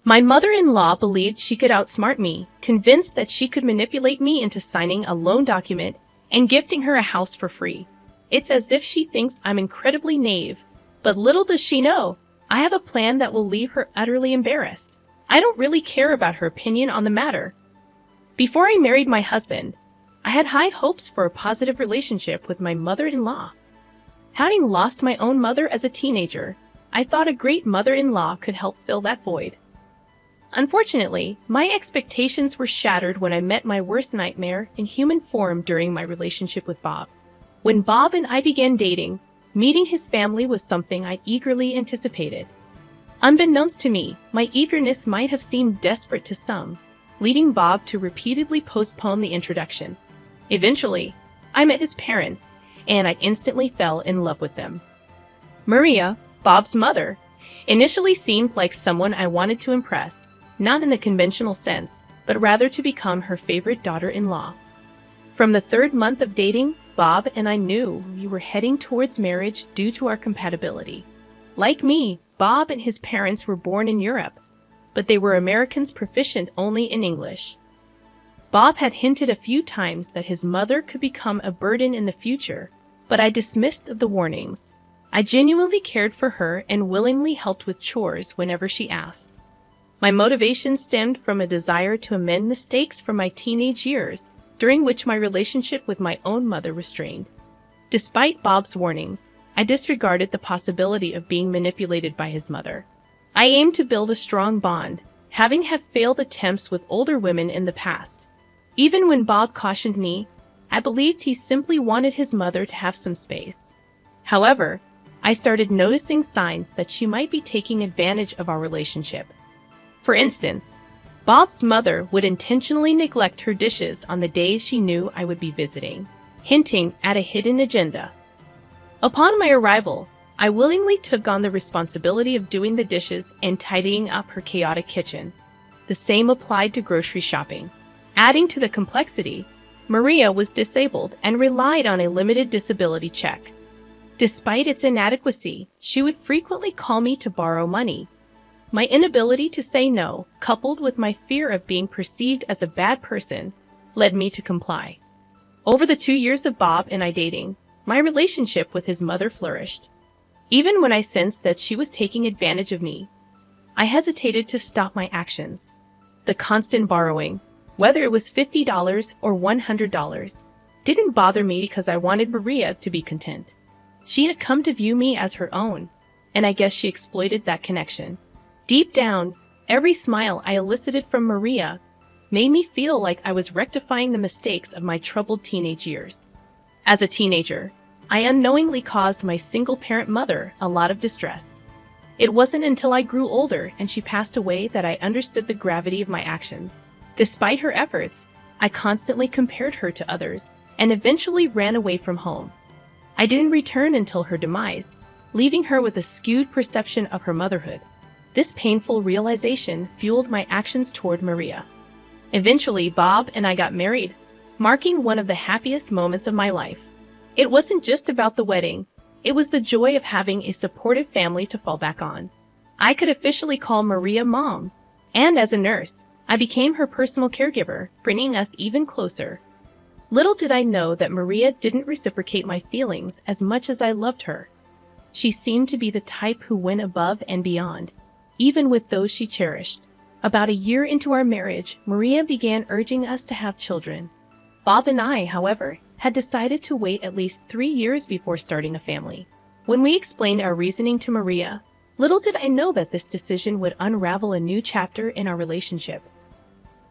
My mother-in-law believed she could outsmart me, convinced that she could manipulate me into signing a loan document and gifting her a house for free. It's as if she thinks I'm incredibly naive, but little does she know, I have a plan that will leave her utterly embarrassed. I don't really care about her opinion on the matter. Before I married my husband, I had high hopes for a positive relationship with my mother-in-law. Having lost my own mother as a teenager, I thought a great mother-in-law could help fill that void. Unfortunately, my expectations were shattered when I met my worst nightmare in human form during my relationship with Bob. When Bob and I began dating, meeting his family was something I eagerly anticipated. Unbeknownst to me, my eagerness might have seemed desperate to some, leading Bob to repeatedly postpone the introduction. Eventually, I met his parents, and I instantly fell in love with them. Maria, Bob's mother, initially seemed like someone I wanted to impress, not in the conventional sense, but rather to become her favorite daughter-in-law. From the third month of dating, Bob and I knew we were heading towards marriage due to our compatibility. Like me, Bob and his parents were born in Europe, but they were Americans proficient only in English. Bob had hinted a few times that his mother could become a burden in the future, but I dismissed the warnings. I genuinely cared for her and willingly helped with chores whenever she asked. My motivation stemmed from a desire to amend mistakes from my teenage years, during which my relationship with my own mother was strained. Despite Bob's warnings, I disregarded the possibility of being manipulated by his mother. I aimed to build a strong bond, having had failed attempts with older women in the past. Even when Bob cautioned me, I believed he simply wanted his mother to have some space. However, I started noticing signs that she might be taking advantage of our relationship. For instance, Bob's mother would intentionally neglect her dishes on the days she knew I would be visiting, hinting at a hidden agenda. Upon my arrival, I willingly took on the responsibility of doing the dishes and tidying up her chaotic kitchen. The same applied to grocery shopping. Adding to the complexity, Maria was disabled and relied on a limited disability check. Despite its inadequacy, she would frequently call me to borrow money. My inability to say no, coupled with my fear of being perceived as a bad person, led me to comply. Over the 2 years of Bob and I dating, my relationship with his mother flourished. Even when I sensed that she was taking advantage of me, I hesitated to stop my actions. The constant borrowing, whether it was $50 or $100, didn't bother me because I wanted Maria to be content. She had come to view me as her own, and I guess she exploited that connection. Deep down, every smile I elicited from Maria made me feel like I was rectifying the mistakes of my troubled teenage years. As a teenager, I unknowingly caused my single-parent mother a lot of distress. It wasn't until I grew older and she passed away that I understood the gravity of my actions. Despite her efforts, I constantly compared her to others and eventually ran away from home. I didn't return until her demise, leaving her with a skewed perception of her motherhood. This painful realization fueled my actions toward Maria. Eventually, Bob and I got married, marking one of the happiest moments of my life. It wasn't just about the wedding, it was the joy of having a supportive family to fall back on. I could officially call Maria Mom, and as a nurse, I became her personal caregiver, bringing us even closer. Little did I know that Maria didn't reciprocate my feelings as much as I loved her. She seemed to be the type who went above and beyond, even with those she cherished. About a year into our marriage, Maria began urging us to have children. Bob and I, however, had decided to wait at least 3 years before starting a family. When we explained our reasoning to Maria, little did I know that this decision would unravel a new chapter in our relationship.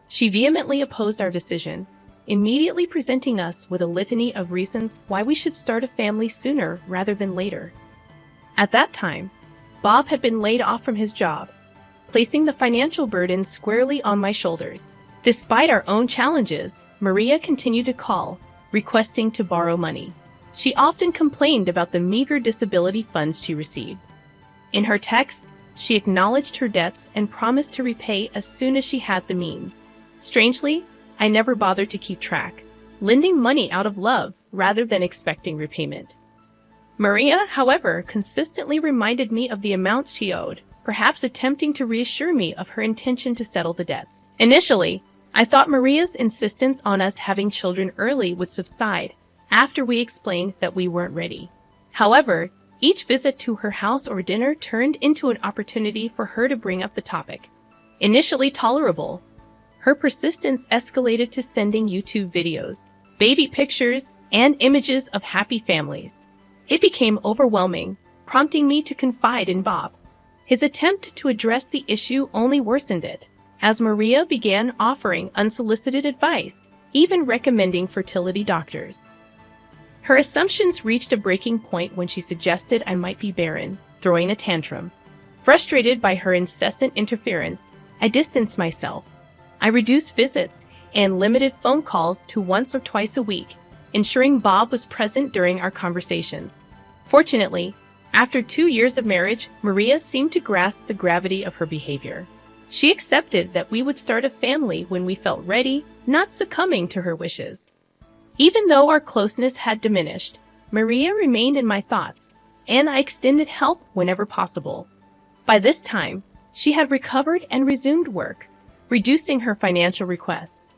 She vehemently opposed our decision, immediately presenting us with a litany of reasons why we should start a family sooner rather than later. At that time, Bob had been laid off from his job, placing the financial burden squarely on my shoulders. Despite our own challenges, Maria continued to call, requesting to borrow money. She often complained about the meager disability funds she received. In her texts, she acknowledged her debts and promised to repay as soon as she had the means. Strangely, I never bothered to keep track, lending money out of love rather than expecting repayment. Maria, however, consistently reminded me of the amounts she owed, perhaps attempting to reassure me of her intention to settle the debts. Initially, I thought Maria's insistence on us having children early would subside after we explained that we weren't ready. However, each visit to her house or dinner turned into an opportunity for her to bring up the topic. Initially tolerable, her persistence escalated to sending YouTube videos, baby pictures, and images of happy families. It became overwhelming, prompting me to confide in Bob. His attempt to address the issue only worsened it, as Maria began offering unsolicited advice, even recommending fertility doctors. Her assumptions reached a breaking point when she suggested I might be barren, throwing a tantrum. Frustrated by her incessant interference, I distanced myself. I reduced visits and limited phone calls to once or twice a week, ensuring Bob was present during our conversations. Fortunately, after 2 years of marriage, Maria seemed to grasp the gravity of her behavior. She accepted that we would start a family when we felt ready, not succumbing to her wishes. Even though our closeness had diminished, Maria remained in my thoughts, and I extended help whenever possible. By this time, she had recovered and resumed work, reducing her financial requests.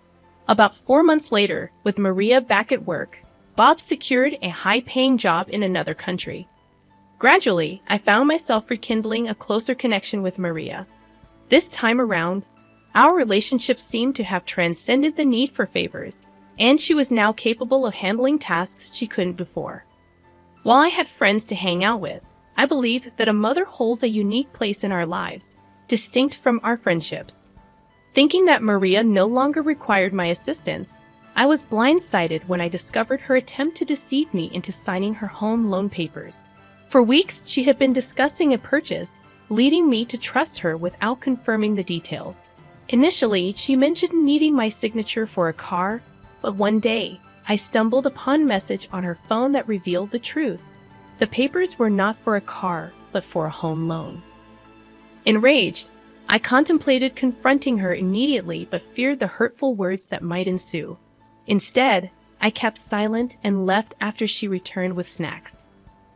About 4 months later, with Maria back at work, Bob secured a high-paying job in another country. Gradually, I found myself rekindling a closer connection with Maria. This time around, our relationship seemed to have transcended the need for favors, and she was now capable of handling tasks she couldn't before. While I had friends to hang out with, I believed that a mother holds a unique place in our lives, distinct from our friendships. Thinking that Maria no longer required my assistance, I was blindsided when I discovered her attempt to deceive me into signing her home loan papers. For weeks, she had been discussing a purchase, leading me to trust her without confirming the details. Initially, she mentioned needing my signature for a car, but one day, I stumbled upon a message on her phone that revealed the truth. The papers were not for a car, but for a home loan. Enraged, I contemplated confronting her immediately but feared the hurtful words that might ensue. Instead, I kept silent and left after she returned with snacks.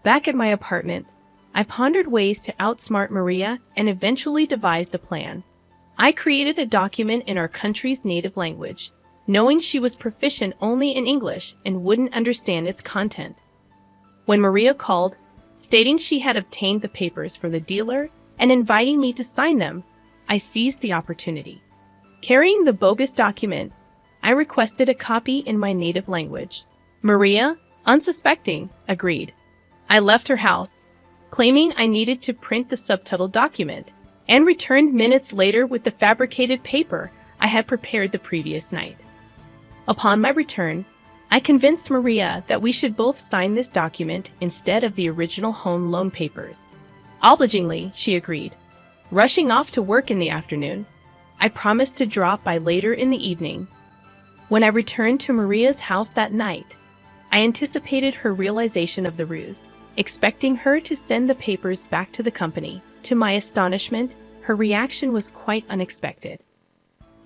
Back at my apartment, I pondered ways to outsmart Maria and eventually devised a plan. I created a document in our country's native language, knowing she was proficient only in English and wouldn't understand its content. When Maria called, stating she had obtained the papers from the dealer and inviting me to sign them, I seized the opportunity. Carrying the bogus document, I requested a copy in my native language. Maria, unsuspecting, agreed. I left her house, claiming I needed to print the subtitled document, and returned minutes later with the fabricated paper I had prepared the previous night. Upon my return, I convinced Maria that we should both sign this document instead of the original home loan papers. Obligingly, she agreed. Rushing off to work in the afternoon, I promised to drop by later in the evening. When I returned to Maria's house that night, I anticipated her realization of the ruse, expecting her to send the papers back to the company. To my astonishment, her reaction was quite unexpected.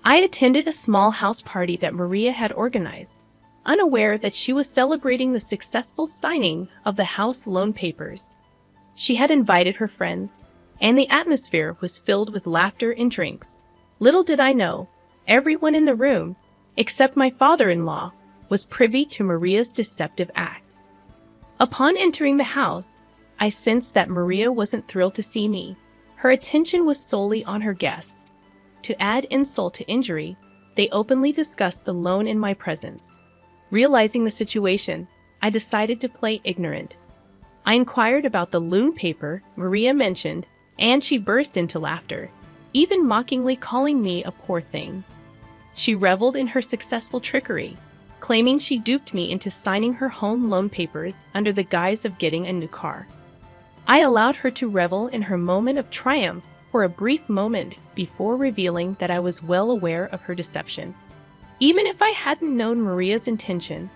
I had attended a small house party that Maria had organized, unaware that she was celebrating the successful signing of the house loan papers. She had invited her friends, and the atmosphere was filled with laughter and drinks. Little did I know, everyone in the room, except my father-in-law, was privy to Maria's deceptive act. Upon entering the house, I sensed that Maria wasn't thrilled to see me. Her attention was solely on her guests. To add insult to injury, they openly discussed the loan in my presence. Realizing the situation, I decided to play ignorant. I inquired about the loan paper Maria mentioned, and she burst into laughter, even mockingly calling me a poor thing. She reveled in her successful trickery, claiming she duped me into signing her home loan papers under the guise of getting a new car. I allowed her to revel in her moment of triumph for a brief moment before revealing that I was well aware of her deception. Even if I hadn't known Maria's intention,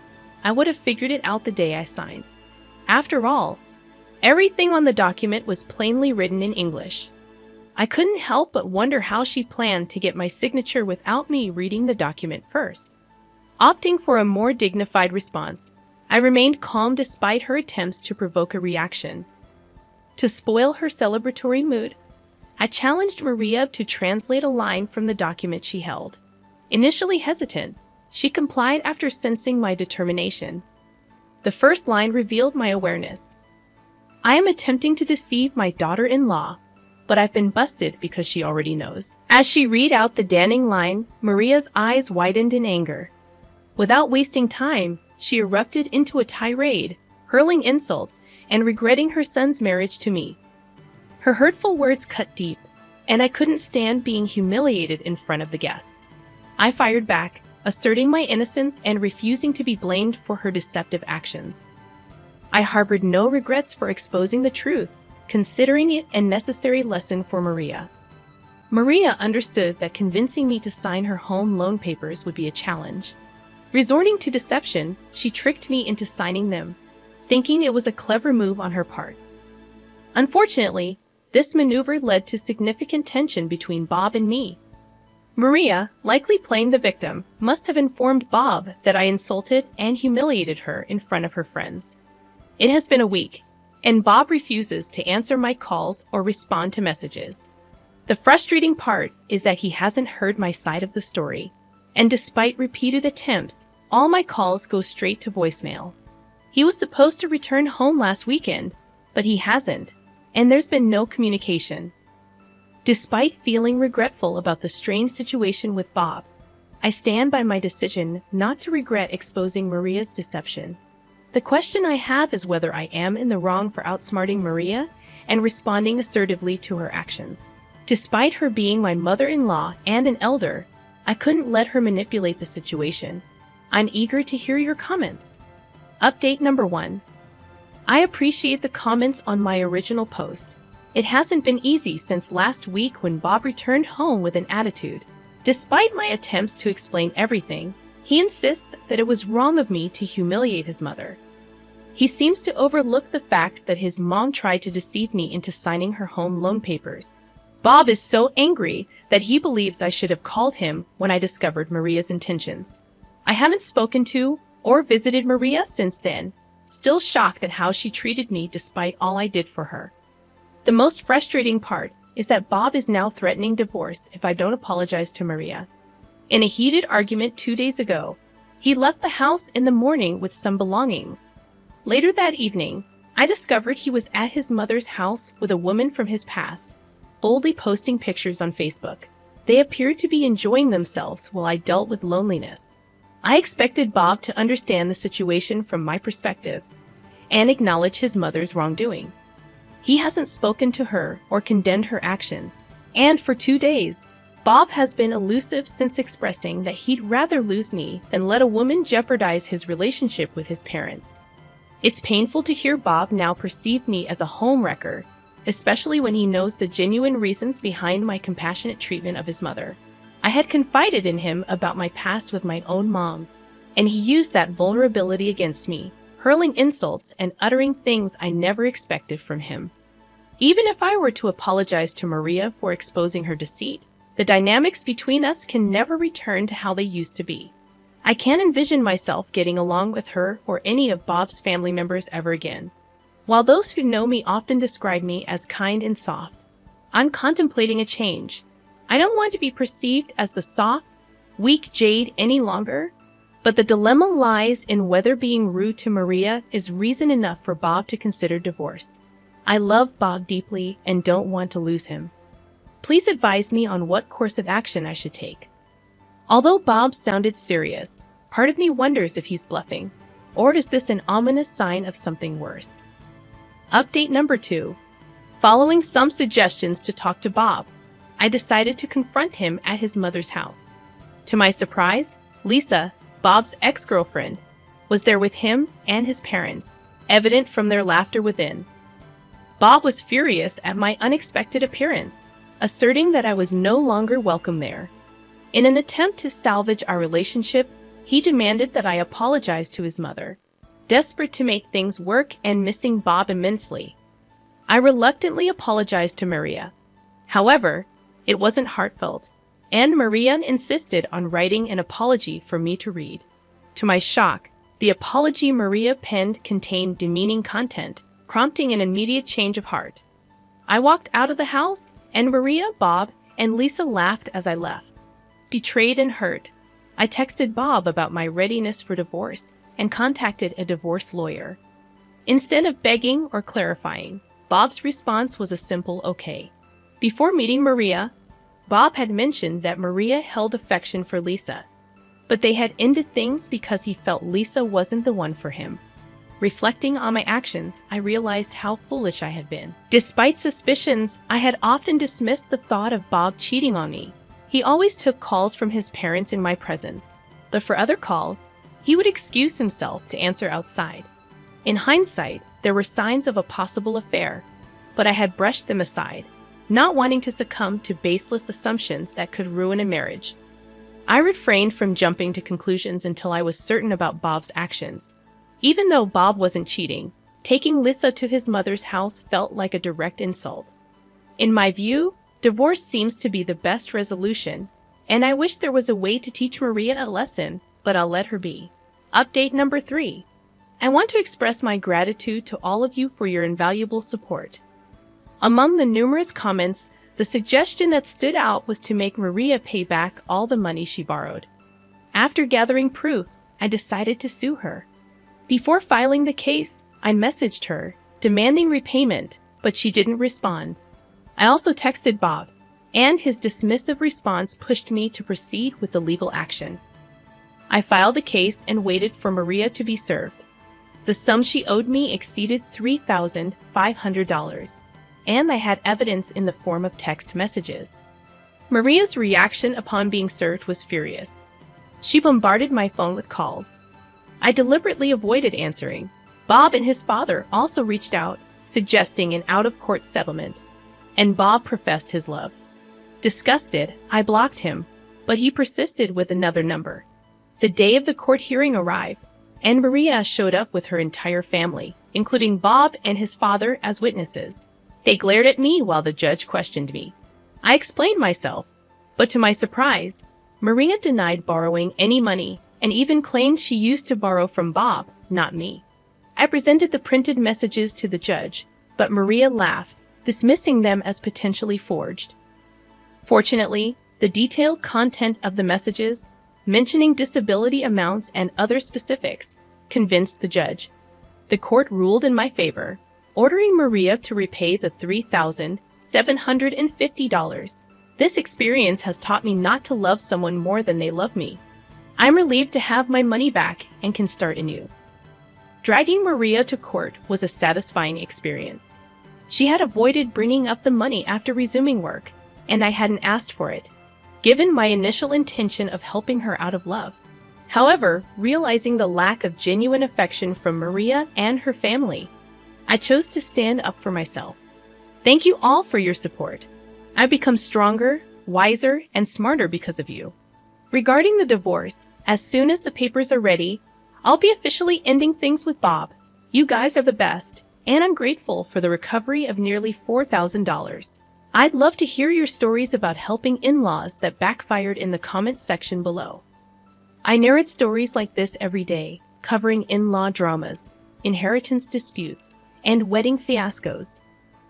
I would have figured it out the day I signed. After all, everything on the document was plainly written in English. I couldn't help but wonder how she planned to get my signature without me reading the document first. Opting for a more dignified response, I remained calm despite her attempts to provoke a reaction. To spoil her celebratory mood, I challenged Maria to translate a line from the document she held. Initially hesitant, she complied after sensing my determination. The first line revealed my awareness. I am attempting to deceive my daughter-in-law, but I've been busted because she already knows. As she read out the damning line, Maria's eyes widened in anger. Without wasting time, she erupted into a tirade, hurling insults and regretting her son's marriage to me. Her hurtful words cut deep, and I couldn't stand being humiliated in front of the guests. I fired back, asserting my innocence and refusing to be blamed for her deceptive actions. I harbored no regrets for exposing the truth, considering it a necessary lesson for Maria. Maria understood that convincing me to sign her home loan papers would be a challenge. Resorting to deception, she tricked me into signing them, thinking it was a clever move on her part. Unfortunately, this maneuver led to significant tension between Bob and me. Maria, likely playing the victim, must have informed Bob that I insulted and humiliated her in front of her friends. It has been a week, and Bob refuses to answer my calls or respond to messages. The frustrating part is that he hasn't heard my side of the story, and despite repeated attempts, all my calls go straight to voicemail. He was supposed to return home last weekend, but he hasn't, and there's been no communication. Despite feeling regretful about the strange situation with Bob, I stand by my decision not to regret exposing Maria's deception. The question I have is whether I am in the wrong for outsmarting Maria and responding assertively to her actions. Despite her being my mother-in-law and an elder, I couldn't let her manipulate the situation. I'm eager to hear your comments. Update number 1. I appreciate the comments on my original post. It hasn't been easy since last week when Bob returned home with an attitude. Despite my attempts to explain everything, he insists that it was wrong of me to humiliate his mother. He seems to overlook the fact that his mom tried to deceive me into signing her home loan papers. Bob is so angry that he believes I should have called him when I discovered Maria's intentions. I haven't spoken to or visited Maria since then, still shocked at how she treated me despite all I did for her. The most frustrating part is that Bob is now threatening divorce if I don't apologize to Maria. In a heated argument 2 days ago, he left the house in the morning with some belongings. Later that evening, I discovered he was at his mother's house with a woman from his past, boldly posting pictures on Facebook. They appeared to be enjoying themselves while I dealt with loneliness. I expected Bob to understand the situation from my perspective and acknowledge his mother's wrongdoing. He hasn't spoken to her or condemned her actions, and for 2 days, Bob has been elusive since expressing that he'd rather lose me than let a woman jeopardize his relationship with his parents. It's painful to hear Bob now perceive me as a homewrecker, especially when he knows the genuine reasons behind my compassionate treatment of his mother. I had confided in him about my past with my own mom, and he used that vulnerability against me, hurling insults and uttering things I never expected from him. Even if I were to apologize to Maria for exposing her deceit, the dynamics between us can never return to how they used to be. I can't envision myself getting along with her or any of Bob's family members ever again. While those who know me often describe me as kind and soft, I'm contemplating a change. I don't want to be perceived as the soft, weak jade any longer, but the dilemma lies in whether being rude to Maria is reason enough for Bob to consider divorce. I love Bob deeply and don't want to lose him. Please advise me on what course of action I should take. Although Bob sounded serious, part of me wonders if he's bluffing, or is this an ominous sign of something worse? Update number 2. Following some suggestions to talk to Bob, I decided to confront him at his mother's house. To my surprise, Lisa, Bob's ex-girlfriend, was there with him and his parents, evident from their laughter within. Bob was furious at my unexpected appearance, asserting that I was no longer welcome there. In an attempt to salvage our relationship, he demanded that I apologize to his mother, desperate to make things work and missing Bob immensely. I reluctantly apologized to Maria. However, it wasn't heartfelt, and Maria insisted on writing an apology for me to read. To my shock, the apology Maria penned contained demeaning content, prompting an immediate change of heart. I walked out of the house, and Maria, Bob, and Lisa laughed as I left. Betrayed and hurt, I texted Bob about my readiness for divorce and contacted a divorce lawyer. Instead of begging or clarifying, Bob's response was a simple okay. Before meeting Maria, Bob had mentioned that Maria held affection for Lisa, but they had ended things because he felt Lisa wasn't the one for him. Reflecting on my actions, I realized how foolish I had been. Despite suspicions, I had often dismissed the thought of Bob cheating on me. He always took calls from his parents in my presence, but for other calls, he would excuse himself to answer outside. In hindsight, there were signs of a possible affair, but I had brushed them aside, not wanting to succumb to baseless assumptions that could ruin a marriage. I refrained from jumping to conclusions until I was certain about Bob's actions. Even though Bob wasn't cheating, taking Lisa to his mother's house felt like a direct insult. In my view, divorce seems to be the best resolution, and I wish there was a way to teach Maria a lesson, but I'll let her be. Update number 3. I want to express my gratitude to all of you for your invaluable support. Among the numerous comments, the suggestion that stood out was to make Maria pay back all the money she borrowed. After gathering proof, I decided to sue her. Before filing the case, I messaged her, demanding repayment, but she didn't respond. I also texted Bob, and his dismissive response pushed me to proceed with the legal action. I filed the case and waited for Maria to be served. The sum she owed me exceeded $3,500, and I had evidence in the form of text messages. Maria's reaction upon being served was furious. She bombarded my phone with calls. I deliberately avoided answering. Bob and his father also reached out, suggesting an out-of-court settlement, and Bob professed his love. Disgusted, I blocked him, but he persisted with another number. The day of the court hearing arrived, and Maria showed up with her entire family, including Bob and his father as witnesses. They glared at me while the judge questioned me. I explained myself, but to my surprise, Maria denied borrowing any money and even claimed she used to borrow from Bob, not me. I presented the printed messages to the judge, but Maria laughed, dismissing them as potentially forged. Fortunately, the detailed content of the messages, mentioning disability amounts and other specifics, convinced the judge. The court ruled in my favor, ordering Maria to repay the $3,750. This experience has taught me not to love someone more than they love me. I'm relieved to have my money back and can start anew. Dragging Maria to court was a satisfying experience. She had avoided bringing up the money after resuming work, and I hadn't asked for it, given my initial intention of helping her out of love. However, realizing the lack of genuine affection from Maria and her family, I chose to stand up for myself. Thank you all for your support. I've become stronger, wiser, and smarter because of you. Regarding the divorce, as soon as the papers are ready, I'll be officially ending things with Bob. You guys are the best, and I'm grateful for the recovery of nearly $4,000. I'd love to hear your stories about helping in-laws that backfired in the comments section below. I narrate stories like this every day, covering in-law dramas, inheritance disputes, and wedding fiascos.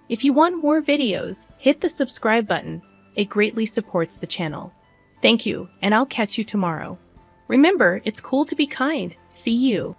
If you want more videos, hit the subscribe button. It greatly supports the channel. Thank you, and I'll catch you tomorrow. Remember, it's cool to be kind. See you.